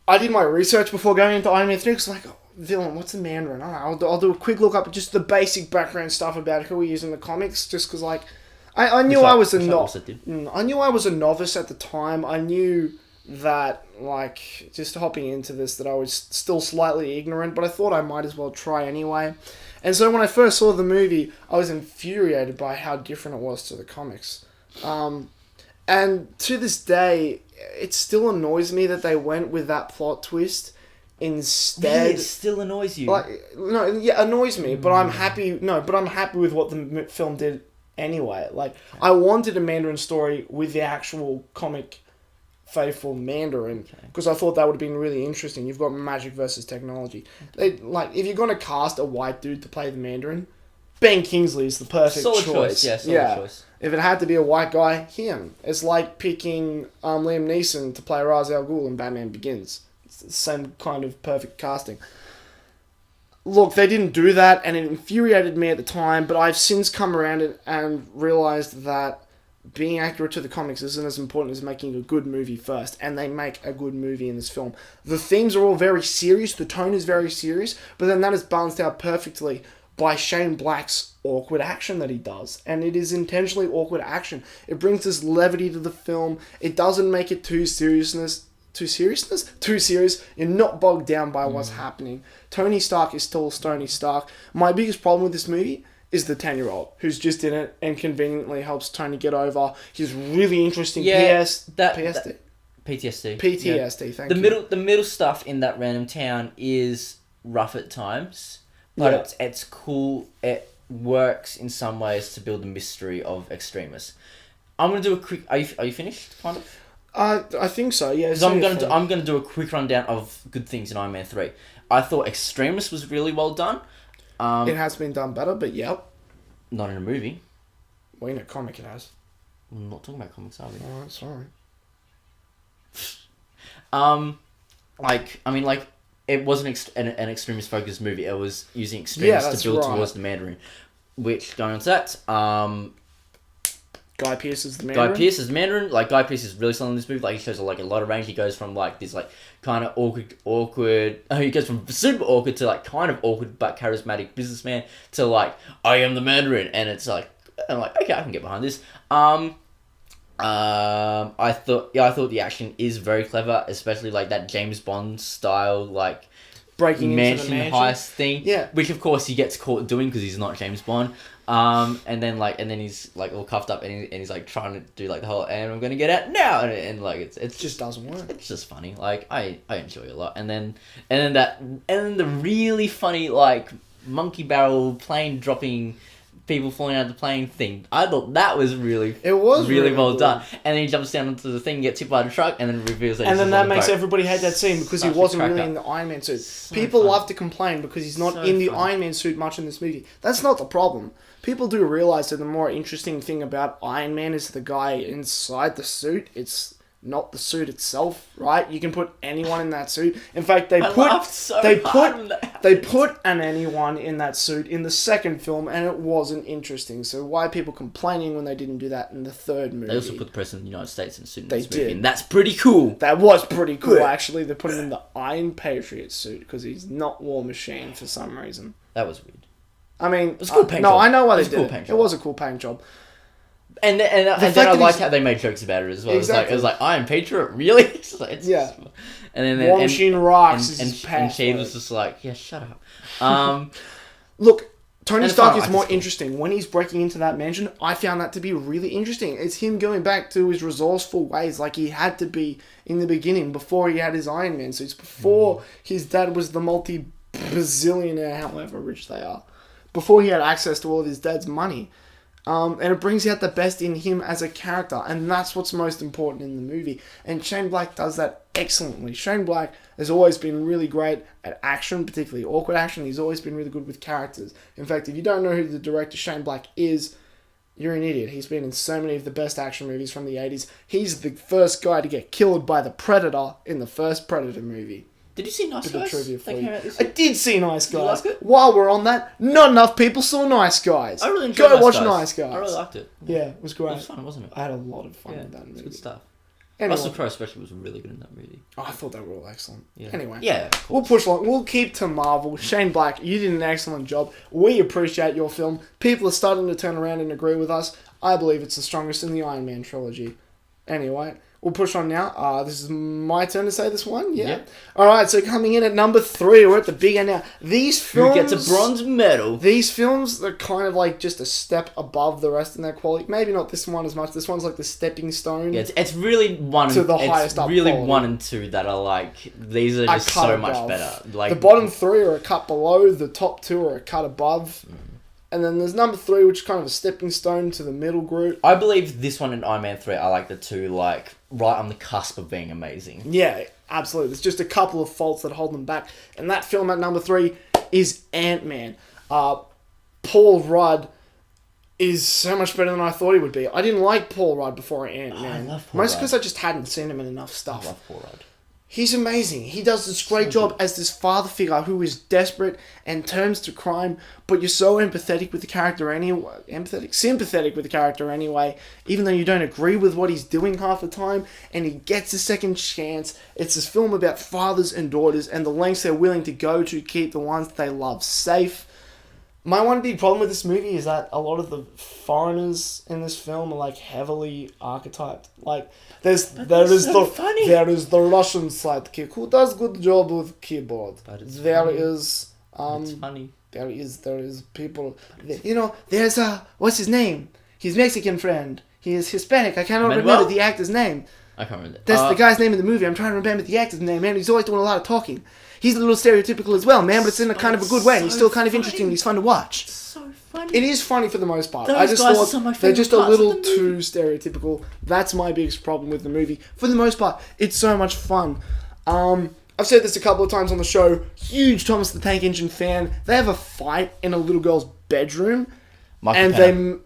I did my research before going into Iron Man 3, because like, villain, what's the Mandarin? I don't know, I'll do a quick look up at just the basic background stuff about who he is in the comics, just because like, I knew I was a novice at the time. I knew that, like, just hopping into this, that I was still slightly ignorant, but I thought I might as well try anyway. And so when I first saw the movie, I was infuriated by how different it was to the comics. And to this day, it still annoys me that they went with that plot twist instead. Really? It still annoys you? Like, no, yeah, annoys me, but I'm happy. No, but I'm happy with what the film did anyway. Like, I wanted a Mandarin story with the actual comic faithful Mandarin, because I thought that would have been really interesting. You've got magic versus technology. They, like, if you're going to cast a white dude to play the Mandarin, Ben Kingsley is the perfect choice. Solid choice. If it had to be a white guy, him. It's like picking Liam Neeson to play Ra's al Ghul in Batman Begins. It's the same kind of perfect casting. Look, they didn't do that, and it infuriated me at the time, but I've since come around and realised that being accurate to the comics isn't as important as making a good movie first, and they make a good movie in this film. The themes are all very serious, the tone is very serious, but then that is balanced out perfectly by Shane Black's awkward action that he does, and it is intentionally awkward action. It brings this levity to the film. It doesn't make it too serious. You're not bogged down by what's happening. Tony Stark is still Tony Stark. My biggest problem with this movie is the 10-year-old who's just in it and conveniently helps Tony get over his really interesting PTSD. PTSD, thank you. The middle stuff in that random town is rough at times, but Yeah. it's cool. It works in some ways to build the mystery of Extremis. I'm gonna do a quick. Are you finished? Kind of. I think so. Yeah. Because I'm gonna do a quick rundown of good things in Iron Man 3. I thought Extremis was really well done. It has been done better, but yep. Not in a movie. Well, in a comic it has. We're not talking about comics, are we? Alright, sorry. It wasn't an extremist focused movie. It was using extremists to build towards the Mandarin. Which, going on to that, Guy Pearce is the Mandarin. Guy Pearce is the Mandarin. Like, Guy Pearce is really selling this movie. Like, he shows like a lot of range. He goes from like this like kind of awkward. He goes from super awkward to like kind of awkward but charismatic businessman to like, I am the Mandarin, and it's like, I'm like, okay, I can get behind this. I thought the action is very clever, especially like that James Bond style like breaking into the mansion mansion heist thing. Yeah. Which of course he gets caught doing because he's not James Bond. And then he's like all cuffed up and he's like trying to do like the whole and I'm gonna get out now and like it just doesn't work. It's just funny. Like I enjoy it a lot. And then the really funny like monkey barrel plane dropping. People falling out of the plane thing. I thought that was really well done. And then he jumps down into the thing, gets hit by the truck, and then reveals that. And then that makes boat. everybody hate that scene because he wasn't really in the Iron Man suit. People love to complain because he's not in the Iron Man suit much in this movie. That's not the problem. People do realize that the more interesting thing about Iron Man is the guy inside the suit. It's not the suit itself, right? You can put anyone in that suit. In fact, they put an anyone in that suit in the second film, and it wasn't interesting. So why are people complaining when they didn't do that in the third movie? They also put the President of the United States in a suit in They this movie, did. and that's pretty cool. That was pretty cool, actually. They put him in the Iron Patriot suit because he's not War Machine for some reason. That was weird. I mean, it was a cool paint no, job. I know why they It was a did cool it. paint It job. was a cool paint job. And then I liked how they made jokes about it as well. Exactly. It was like Iron Patriot, really? Yeah. And then War Machine rocks. and Shade was just like, yeah, shut up. Look, Tony And Stark fine, is I more just- interesting. When he's breaking into that mansion, I found that to be really interesting. It's him going back to his resourceful ways like he had to be in the beginning before he had his Iron Man suits, before his dad was the multi-bazillionaire, however rich they are, before he had access to all of his dad's money. And it brings out the best in him as a character, and that's what's most important in the movie. And Shane Black does that excellently. Shane Black has always been really great at action, particularly awkward action. He's always been really good with characters. In fact, if you don't know who the director Shane Black is, you're an idiot. He's been in so many of the best action movies from the 80s. He's the first guy to get killed by the Predator in the first Predator movie. Did you see Nice Bit of Guys? trivia for That you. came out this I year? did see Nice Guys. like it? While we're on that, not enough people saw Nice Guys. I really enjoyed Go Nice watch Guys. Nice Guys. I really liked it. Yeah, it was great. It was fun, wasn't it? I had a lot of fun Yeah, with that it's movie. good stuff. Anyway, Russell Crowe especially was really good in that movie. I thought they were all excellent. Yeah. Anyway, Yeah, of course. we'll push along. We'll keep to Marvel. Shane Black, you did an excellent job. We appreciate your film. People are starting to turn around and agree with us. I believe it's the strongest in the Iron Man trilogy. Anyway, we'll push on now. This is my turn to say this one. Yeah. Yep. All right. So coming in at number 3, we're at the big end now. These films Who gets a bronze medal? These films are kind of like just a step above the rest in their quality. Maybe not this one as much. This one's like the stepping stone. Yeah, it's really one To and, the it's highest up really quality. 1 and 2 that are like these are A just cut so above. much better. Like The bottom 3 are a cut below. The top 2 are a cut above. And then there's number 3, which is kind of a stepping stone to the middle group. I believe this one and Iron Man 3 are like the two like right on the cusp of being amazing. Yeah, absolutely. There's just a couple of faults that hold them back. And that film at number 3 is Ant-Man. Paul Rudd is so much better than I thought he would be. I didn't like Paul Rudd before Ant-Man. I love Paul Mostly Rudd. because I just hadn't seen him in enough I stuff. love Paul Rudd. He's amazing. He does this great job as this father figure who is desperate and turns to crime, but you're so empathetic with the character anyway. Sympathetic with the character anyway, even though you don't agree with what he's doing half the time, and he gets a second chance. It's this film about fathers and daughters and the lengths they're willing to go to keep the ones they love safe. My one big problem with this movie is that a lot of the foreigners in this film are like heavily archetyped. Like there is the Russian sidekick who does good job with keyboard. But it's There funny. is It's funny. there is people. There's what's his name? His Mexican friend. He is Hispanic. I cannot Manuel? remember the actor's name. I can't remember that. That's the guy's name in the movie. I'm trying to remember the actor's name, man. He's always doing a lot of talking. He's a little stereotypical as well, man, but it's in a kind of a good way, and he's still kind of interesting. He's fun to watch. It's so funny. It is funny for the most part. Those I just guys are thought some of my they're just a favourite parts little of the too stereotypical. That's my biggest problem with the movie. For the most part, it's so much fun. I've said this a couple of times on the show. Huge Thomas the Tank Engine fan. They have a fight in a little girl's bedroom, Michael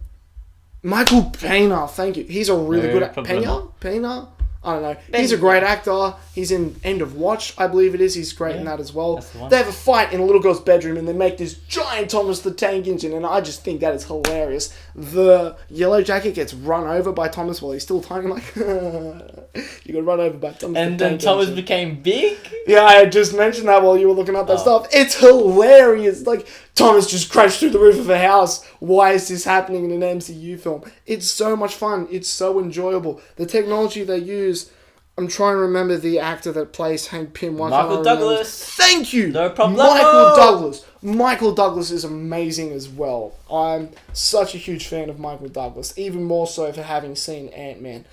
Pena, thank you. He's a really good Pena. I don't know. He's a great actor. He's in End of Watch, I believe it is. He's great in that as well. They have a fight in a little girl's bedroom and they make this giant Thomas the Tank Engine, and I just think that is hilarious. The Yellow Jacket gets run over by Thomas while he's still tiny. Like, you got run over by Thomas. And then Thomas became big? Yeah, I had just mentioned that while you were looking up that stuff. It's hilarious. Like, Thomas just crashed through the roof of a house. Why is this happening in an MCU film? It's so much fun. It's so enjoyable. The technology they use. I'm trying to remember the actor that plays Hank Pym. Michael Douglas. Thank you. No problem. Michael Douglas. Michael Douglas is amazing as well. I'm such a huge fan of Michael Douglas, even more so for having seen Ant-Man.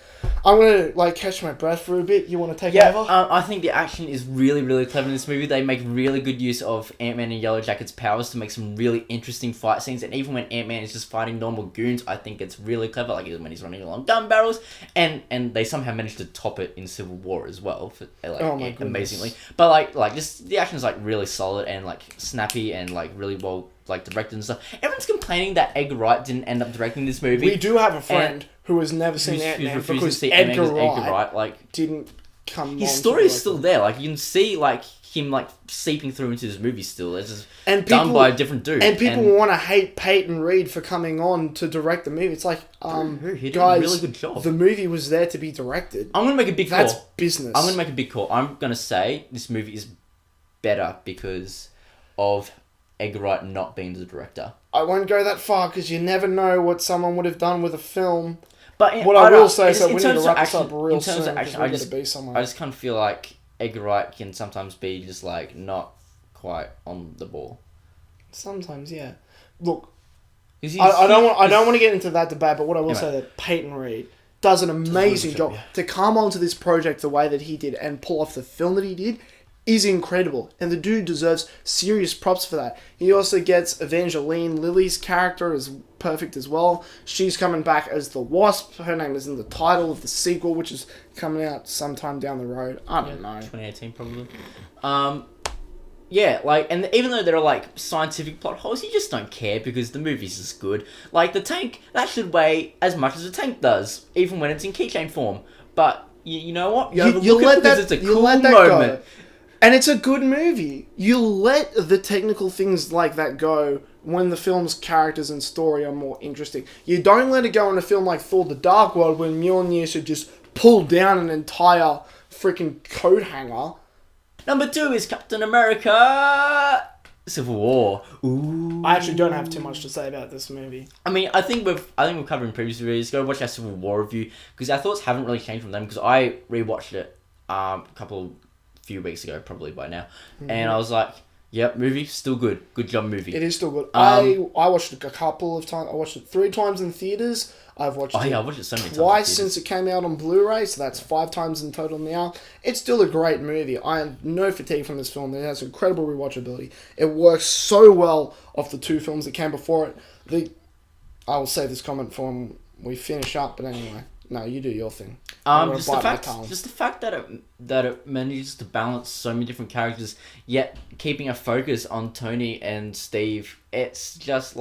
I'm going to catch my breath for a bit. You want to take over? I think the action is really, really clever in this movie. They make really good use of Ant-Man and Yellow Jacket's powers to make some really interesting fight scenes. And even when Ant-Man is just fighting normal goons, I think it's really clever. Like when he's running along gun barrels. And they somehow managed to top it in Civil War as well. Amazingly. But just the action is really solid and snappy and really well directed and stuff. Everyone's complaining that Edgar Wright didn't end up directing this movie. We do have a friend who has never seen Ant-Man because Edgar Wright didn't come. His story is still there. You can see him seeping through into this movie still. It's just done by a different dude. And people want to hate Peyton Reed for coming on to direct the movie. It's he did a really good job. The movie was there to be directed. I'm gonna make a big call. That's business. I'm gonna make a big call. I'm gonna say this movie is better because of Edgar Wright not being the director. I won't go that far because you never know what someone would have done with a film. But I will say, we need to wrap this up real soon. In terms of action, I just kind of feel like Edgar Wright can sometimes be just not quite on the ball. Sometimes, yeah. Look, I don't want to get into that debate, but what I will say that Peyton Reed does an amazing job to come onto this project the way that he did and pull off the film that he did. Is incredible, and the dude deserves serious props for that. He also gets Evangeline Lilly's character as perfect as well. She's coming back as the Wasp. Her name is in the title of the sequel, which is coming out sometime down the road. I don't know. 2018 probably. And even though there are scientific plot holes, you just don't care because the movie's just good. The tank, that should weigh as much as a tank does, even when it's in keychain form. But you know what? You let that it's a cool moment. Go. And it's a good movie. You let the technical things like that go when the film's characters and story are more interesting. You don't let it go in a film like Thor: The Dark World when Mjolnir should just pull down an entire freaking coat hanger. Number 2 is Captain America: Civil War. Ooh. I actually don't have too much to say about this movie. I mean, I think we've covered in previous reviews. Go watch our Civil War review because our thoughts haven't really changed from them because I rewatched it few weeks ago, probably by now, and I was like, "Yep, movie still good. Good job, movie." It is still good. I watched it a couple of times. I watched it 3 times in theaters. I've watched it. I watched it so many times. Twice since it came out on Blu-ray, so that's 5 times in total now. It's still a great movie. I have no fatigue from this film. It has incredible rewatchability. It works so well off the 2 films that came before it. I will save this comment for when we finish up, but anyway. No, you do your thing. Just the fact that it manages to balance so many different characters, yet keeping a focus on Tony and Steve. It's just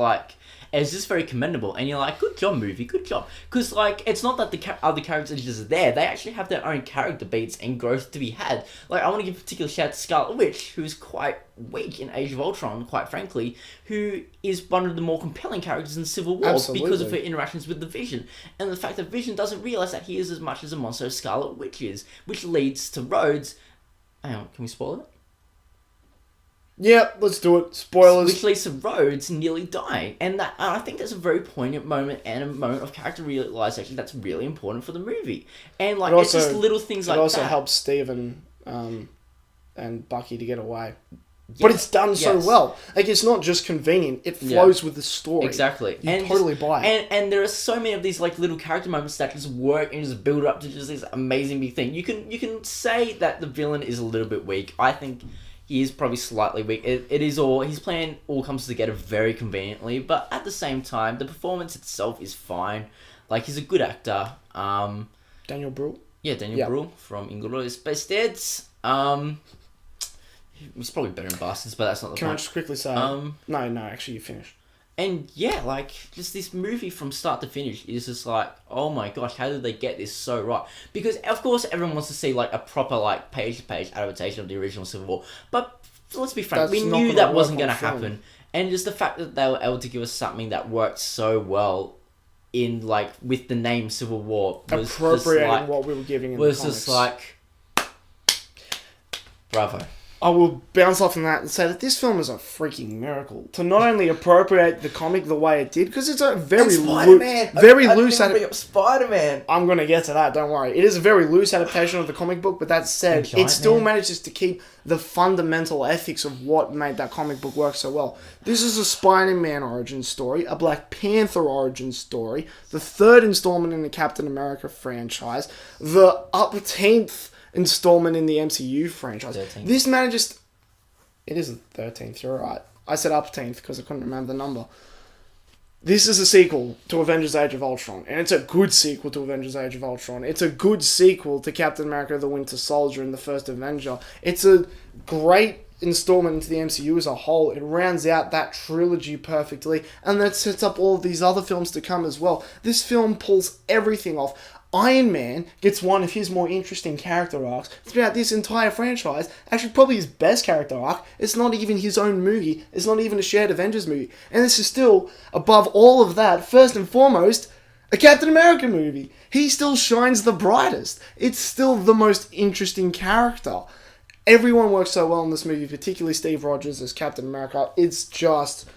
it's just very commendable, and you're like, good job, movie, good job. Because it's not that the other characters are just there; they actually have their own character beats and growth to be had. I want to give a particular shout out to Scarlet Witch, who's quite weak in Age of Ultron, quite frankly, who is one of the more compelling characters in Civil War because of her interactions with the Vision, and the fact that Vision doesn't realize that he is as much as a monster as Scarlet Witch is, which leads to Rhodes. Hang on, can we spoil it? Yeah, let's do it. Spoilers. Which leads to Rhodes nearly dying. And I think that's a very poignant moment and a moment of character realization that's really important for the movie. And it's just little things like that. It also helps Steve and Bucky to get away. Yeah. But it's done so well. It's not just convenient. It flows with the story. Exactly. You totally buy it. And there are so many of these little character moments that just work and just build up to just this amazing big thing. You can say that the villain is a little bit weak. I think he is probably slightly weak. His plan all comes together very conveniently, but at the same time, the performance itself is fine. Like, he's a good actor. Daniel Bruhl? Yeah, Daniel Bruhl from Inglourious Basterds. He's probably better in Bastards, but that's not the point. Can I just quickly say... No, actually, you finished. And yeah, like, just this movie from start to finish is just like, oh my gosh, how did they get this so right? Because, of course, everyone wants to see, like, a proper, like, page-to-page adaptation of the original Civil War. But let's be frank, we knew that wasn't going to happen. And just the fact that they were able to give us something that worked so well in, like, with the name Civil War was appropriating just like, what we were giving in the comics. Was just like, bravo. I will bounce off on that and say that this film is a freaking miracle. To not only appropriate the comic the way it did, because it's a very loose adaptation. Spider-Man. I'm going to get to that, don't worry. It is a very loose adaptation of the comic book, but that said, it still manages to keep the fundamental ethics of what made that comic book work so well. This is a Spider-Man origin story, a Black Panther origin story, the third installment in the Captain America franchise, the 10th installment in the MCU franchise. 13th. This manages... It is the 13th, you're right. I said 10th because I couldn't remember the number. This is a sequel to Avengers Age of Ultron, and it's a good sequel to Avengers Age of Ultron. It's a good sequel to Captain America the Winter Soldier and the First Avenger. It's a great installment into the MCU as a whole. It rounds out that trilogy perfectly, and that sets up all of these other films to come as well. This film pulls everything off. Iron Man gets one of his more interesting character arcs throughout this entire franchise. Actually, probably his best character arc. It's not even his own movie. It's not even a shared Avengers movie. And this is still, above all of that, first and foremost, a Captain America movie. He still shines the brightest. It's still the most interesting character. Everyone works so well in this movie, particularly Steve Rogers as Captain America. It's just...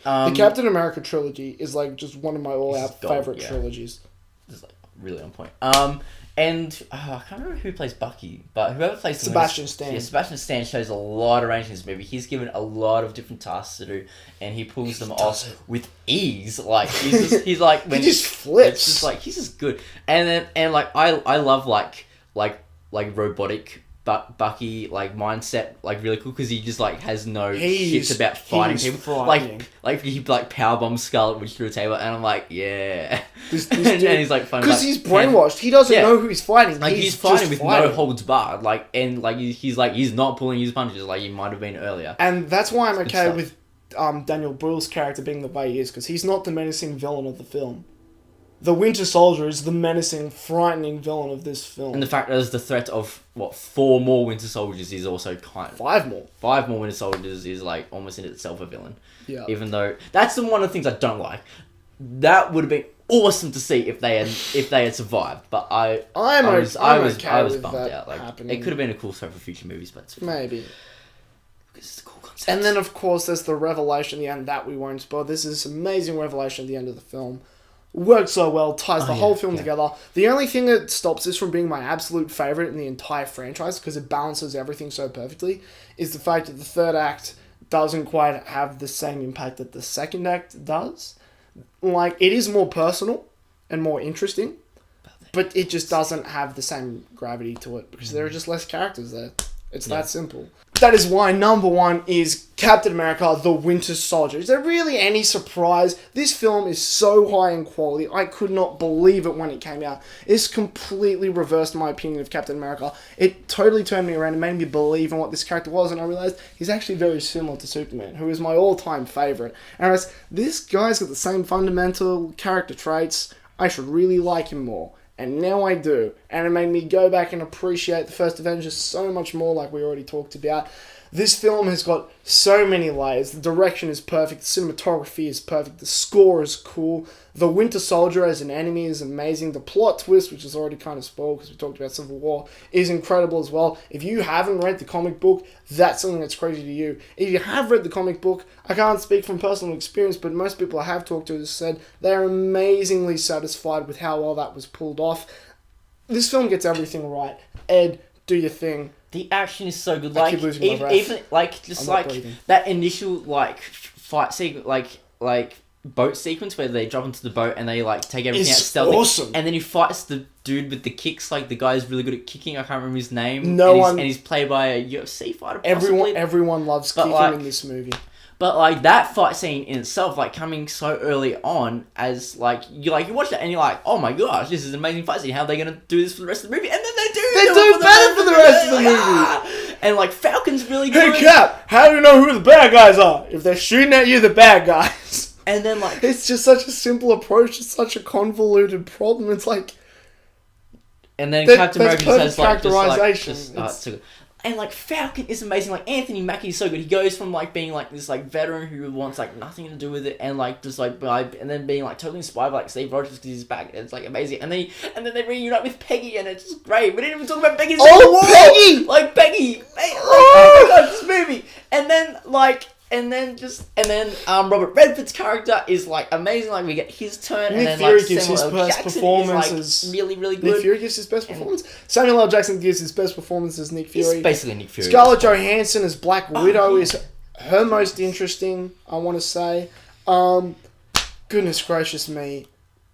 the Captain America trilogy is like just one of my all-out favourite trilogies. It's like really on point. And I can't remember who plays Bucky, but whoever plays Sebastian Stan. Yeah, Sebastian Stan shows a lot of range in this movie. He's given a lot of different tasks to do, and he pulls them off with ease. Like he's like when he just flips. It's just like he's just good. And like I love like robotic. Bucky like mindset like really cool because he just like has no shits about fighting people. Like he like power bombs Scarlet Witch through a table, and I'm like, yeah. And he's like fun because he's brainwashed. He doesn't know who he's fighting. Like he's fighting with no holds barred. Like and like he's not pulling his punches like he might have been earlier. And that's why I'm okay with Daniel Bruhl's character being the way he is, because he's not the menacing villain of the film. The Winter Soldier is the menacing, frightening villain of this film. And the fact that there's the threat of, 4 more Winter Soldiers is also kind of... 5 more. 5 more Winter Soldiers is, like, almost in itself a villain. Yeah. Even though... That's one of the things I don't like. That would have been awesome to see if they had survived. But I was bummed out. Like, happening. It could have been a cool story for future movies, but... Maybe. Because it's a cool concept. And then, of course, there's the revelation at the end that we won't spoil. This is this amazing revelation at the end of the film. Works so well, ties the whole film together. The only thing that stops this from being my absolute favourite in the entire franchise, because it balances everything so perfectly, is the fact that the third act doesn't quite have the same impact that the second act does. Like, it is more personal and more interesting, but it just doesn't have the same gravity to it, because there are just less characters there. It's that simple. That is why number 1 is Captain America, the Winter Soldier. Is there really any surprise? This film is so high in quality. I could not believe it when it came out. It's completely reversed my opinion of Captain America. It totally turned me around and made me believe in what this character was, and I realised he's actually very similar to Superman, who is my all-time favourite. And I realised, this guy's got the same fundamental character traits. I should really like him more. And now I do. And it made me go back and appreciate the first Avengers so much more, like we already talked about. This film has got so many layers. The direction is perfect. The cinematography is perfect. The score is cool. The Winter Soldier as an enemy is amazing. The plot twist, which is already kind of spoiled because we talked about Civil War, is incredible as well. If you haven't read the comic book, that's something that's crazy to you. If you have read the comic book, I can't speak from personal experience, but most people I have talked to have said they're amazingly satisfied with how well that was pulled off. This film gets everything right. Ed, do your thing. The action is so good. I Like keep losing my breath. even like just like that initial like fight sequence, like boat sequence where they drop into the boat and they like take everything out It's stealthy. awesome. And then he fights the dude with the kicks. Like the guy's really good at kicking. I can't remember his name. And he's played by a UFC fighter. Everyone loves kicking like, in this movie. But like that fight scene in itself, like coming so early on, as like you watch that and you're like, oh my gosh, this is an amazing fight scene. How are they gonna do this for the rest of the movie? And then they do. They do better for the rest of the movie. And like Falcon's really good. Hey Cap, how do you know who the bad guys are? If they're shooting at you, the bad guys. And then like it's just such a simple approach to such a convoluted problem. It's like, and then Captain America just has characterization. And like Falcon is amazing. Like Anthony Mackie is so good. He goes from like being like this like veteran who wants like nothing to do with it, and like just like and then being like totally inspired by like Steve Rogers because he's back. It's like amazing. And then they reunite with Peggy, and it's just great. We didn't even talk about Peggy. Peggy! Like Peggy! Like, oh my god, this movie. And then Robert Redford's character is like amazing. Like we get his turn, Nick and then Fury like gives his Samuel L. best Jackson performances. is like really good. Nick Fury gives his best performance. Samuel L. Jackson gives his best performance as Nick Fury. He's basically Nick Fury. Scarlett Johansson as Black Widow is her most interesting, I want to say. Goodness gracious me.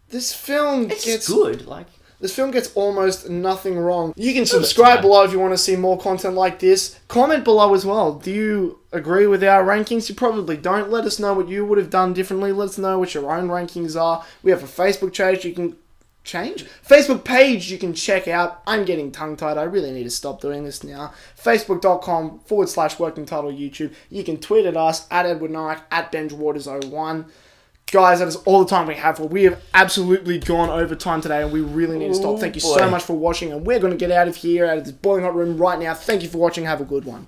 This film gets good. Like this film gets almost nothing wrong. You can subscribe below if you want to see more content like this. Comment below as well. Do you agree with our rankings? You probably don't. Let us know what you would have done differently. Let us know what your own rankings are. We have a Facebook page you can check out. I'm getting tongue-tied. I really need to stop doing this now. Facebook.com/working title YouTube. You can tweet at us, at Edward Nike, at BenjWaters01. Guys, that is all the time we have for. We have absolutely gone over time today and we really need to stop. Thank you so much for watching, and we're going to get out of here, out of this boiling hot room right now. Thank you for watching. Have a good one.